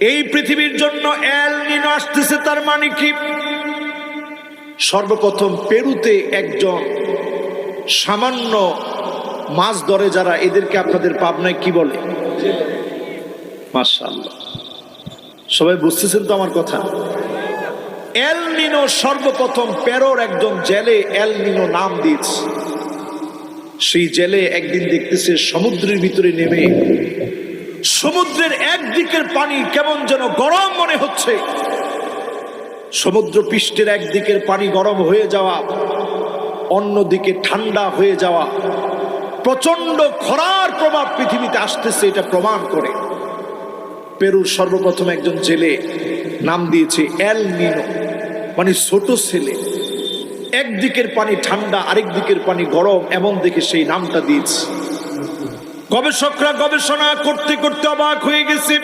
এই পৃথিবীর জন্য এল নিনো আসতেছে, তার মানে কি? সর্বপ্রথম পেরুতে একজন সামান্য মাছ ধরে যারা, এদেরকে আপনাদের পাবনায় কি বলে? মাশাআল্লাহ, সবাই বুঝতেছেন তো আমার কথা? এল নিনো সর্বপ্রথম পেরোর একজন জেলে এল নিনো নাম দিয়েছে। সেই জেলে একদিন দেখতেছে সমুদ্রের ভিতরে নেমে সমুদ্রের একদিকের পানি কেমন যেন গরম মনে হচ্ছে। সমুদ্র পৃষ্ঠের একদিকের পানি গরম হয়ে যাওয়া, অন্যদিকে ঠান্ডা হয়ে যাওয়া, প্রচন্ড খরার প্রভাব পৃথিবীতে আসতেছে, এটা প্রমাণ করে। পেরুর সর্বপ্রথম একজন জেলে নাম দিয়েছে এল নিনো, মানে ছোট ছেলে। একদিকের পানি ঠান্ডা, আরেক দিকের পানি গরম, এমন দেখে সেই নামটা দিয়েছে। গবেষকরা গবেষণা করতে করতে অবাক হয়ে গেছে।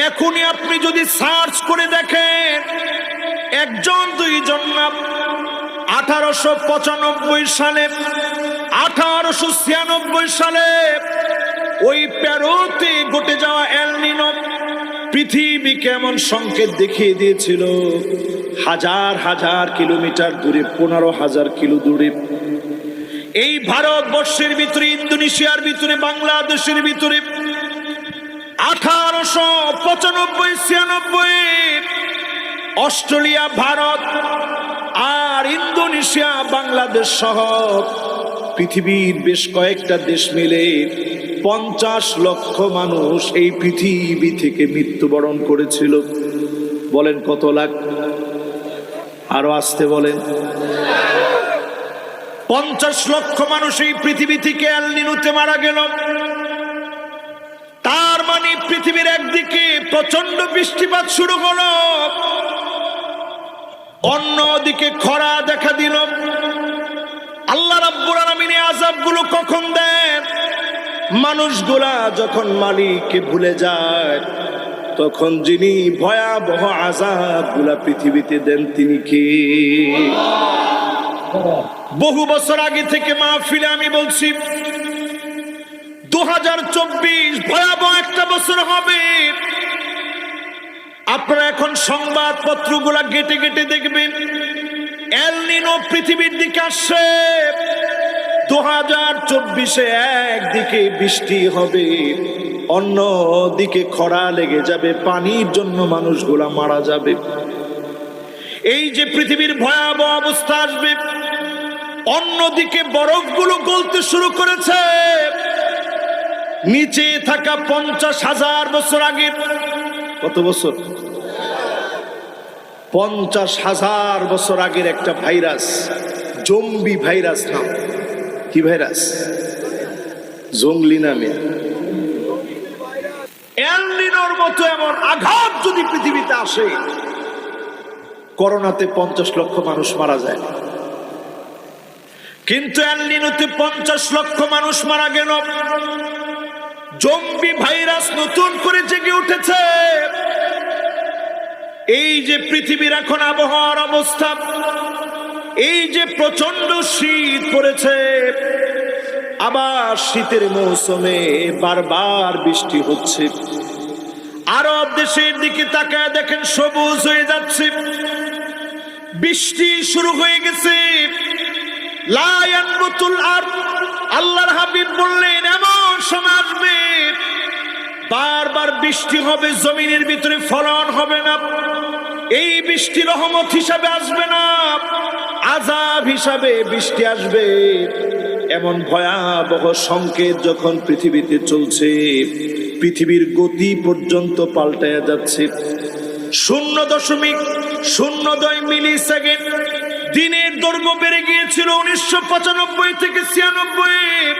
এখনই আপনি যদি সার্চ করে দেখেন, একজন দুইজন না, 1895 সালে, 1896 সালে ওই পেরুতে ঘটে যাওয়া এল নিনো পৃথিবীকে এমন সংকেত দেখিয়ে দিয়েছিল। হাজার হাজার কিলোমিটার দূরে, 15,000 কিলো দূরে, এই ভারতবর্ষের ভিতরে, ইন্দোনেশিয়ার ভিতরে, বাংলাদেশের ভিতরে 1895-96 অস্ট্রেলিয়া, ভারত আর ইন্দোনেশিয়া, বাংলাদেশ সহ পৃথিবীর বেশ কয়েকটা দেশ মিলে 50 লক্ষ মানুষ এই পৃথিবী থেকে মৃত্যুবরণ করেছিল। বলেন কত লাখ? আরো আসতে বলেন। 50 লক্ষ মানুষ এই পৃথিবী থেকে এল নিনোতে মারা গেল। তার মানে পৃথিবীর একদিকে প্রচন্ড বৃষ্টিপাত শুরু হলো, অন্যদিকে খরা দেখা দিল। আল্লাহ রাব্বুল আলামিন এই আযাবগুলো কখন দেন? মানুষগুলা যখন মালিককে ভুলে যায়, তখন যিনি ভয়াবহ আযাবগুলা পৃথিবীতে দেন তিনি কে? বহু বছর আগে থেকে মাহফিলে আমি বলছি, 2024 ভয়াবহ একটা বছর হবে। আপনারা এখন সংবাদপত্রগুলা ঘেটে ঘেটে দেখবেন, এল নিনো পৃথিবীর দিকে আসছে। 2024-এ একদিকে বৃষ্টি হবে, অন্য দিকে খরা লেগে যাবে, পানির জন্য মানুষগুলা মারা যাবে। এই যে পৃথিবীর ভয়াবহ অবস্থা আসবে, অন্যদিকে বরফগুলো গলতে শুরু করেছে। নিচে থাকা 50,000 বছর আগে, কত বছর? 50,000 বছর আগের একটা ভাইরাস, জম্বি ভাইরাস নাম। কি ভাইরাস? জঙ্গলি নামে। এল নিনোর মতো এমন আঘাত যদি পৃথিবীতে আসে, করোনাতে 50 লক্ষ মানুষ মারা যায়, কিন্তু এল নিনোতে 50 লক্ষ মানুষ মারা গেল। জম্বি ভাইরাস নতুন করে জেগে উঠেছে। এই যে পৃথিবীর এখন আবহাওয়ার অবস্থা, এই যে প্রচন্ড শীত পড়েছে, আবার শীতের মৌসুমে বারবার বৃষ্টি হচ্ছে। আরব দেশের দিকে তাকায় দেখেন, সবুজ হয়ে যাচ্ছে, বৃষ্টি শুরু হয়ে গেছে। লা ইয়ানবুতুল আরদ, আল্লাহর হাবিব বললেন এমন সময় আসবে বারবার বৃষ্টি হবে, জমিনের ভিতরে ফলন হবে না। এই বৃষ্টি রহমত হিসাবে আসবে না, আযাব হিসাবে বৃষ্টি আসবে। এমন ভয়াবহ সংকেত যখন পৃথিবীতে চলছে, পৃথিবীর গতি পর্যন্ত পাল্টায়া যাচ্ছে। 0.02 মিলি সেকেন্ড দিনের দৈর্ঘ্য বেড়ে গিয়েছিল 1995 থেকে 96,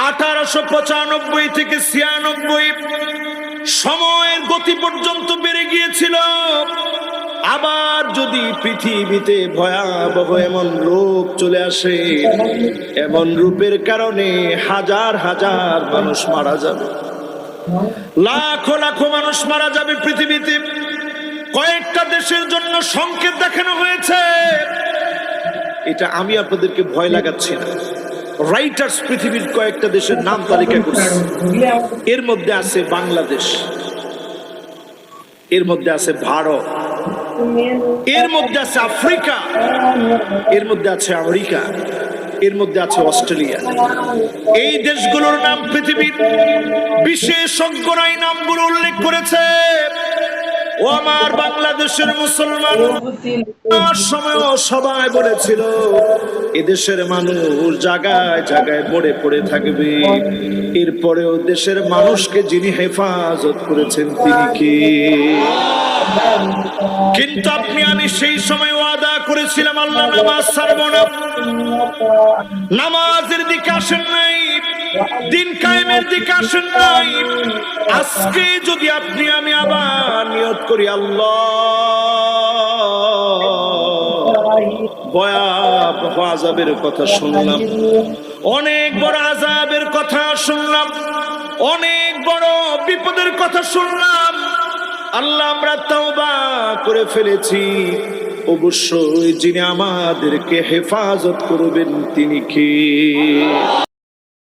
1895 থেকে 96 সময়ের গতি পর্যন্ত বেড়ে গিয়েছিল। আবার যদি পৃথিবীতে ভয়াবহ এমন রোগ চলে আসে, এমন রূপের কারণে হাজার হাজার মানুষ মারা যাবে, লাখো লাখো মানুষ মারা যাবে পৃথিবীতে। কয়েকটা দেশের জন্য সংকেত দেখানো হয়েছে। এটা আমি আপনাদেরকে ভয় লাগাচ্ছি না, রাইটার্স পৃথিবীর কয়েকটা দেশের নাম তালিকা করছে। এর মধ্যে আছে বাংলাদেশ, এর মধ্যে আছে ভারত, এর মধ্যে আছে আফ্রিকা, এর মধ্যে আছে আমেরিকা, এর মধ্যে আছে অস্ট্রেলিয়া। এই দেশগুলোর নাম পৃথিবীর বিশেষজ্ঞরা এই নামগুলো উল্লেখ করেছে। ও আমার বাংলাদেশের মুসলমান, সময়ও সবাই বলেছিল এদেশের মানুষ জায়গায় জায়গায় পড়ে পড়ে থাকবে, এরপরেও দেশের মানুষকে যিনি হেফাজত করেছেন তিনি কে? কিন্তু আপনি আমি সেই সময় ওয়াদা করেছিলাম আল্লাহ নামাজ ছাড়বো না, নামাজের দিকে আসেন নাই, দিন কায়েমের দিকে আসেন নাই। আজকে যদি আপনি আমি আবার নিয়ত করি আল্লাহ, ভয়াবহ আযাবের কথা শুনলাম, অনেক বড় আযাবের কথা শুনলাম, অনেক বড় বিপদের কথা শুনলাম, আল্লাহ আমরা তওবা করে ফেলেছি, অবশ্যই যিনি আমাদেরকে হেফাজত করবেন তিনি কে?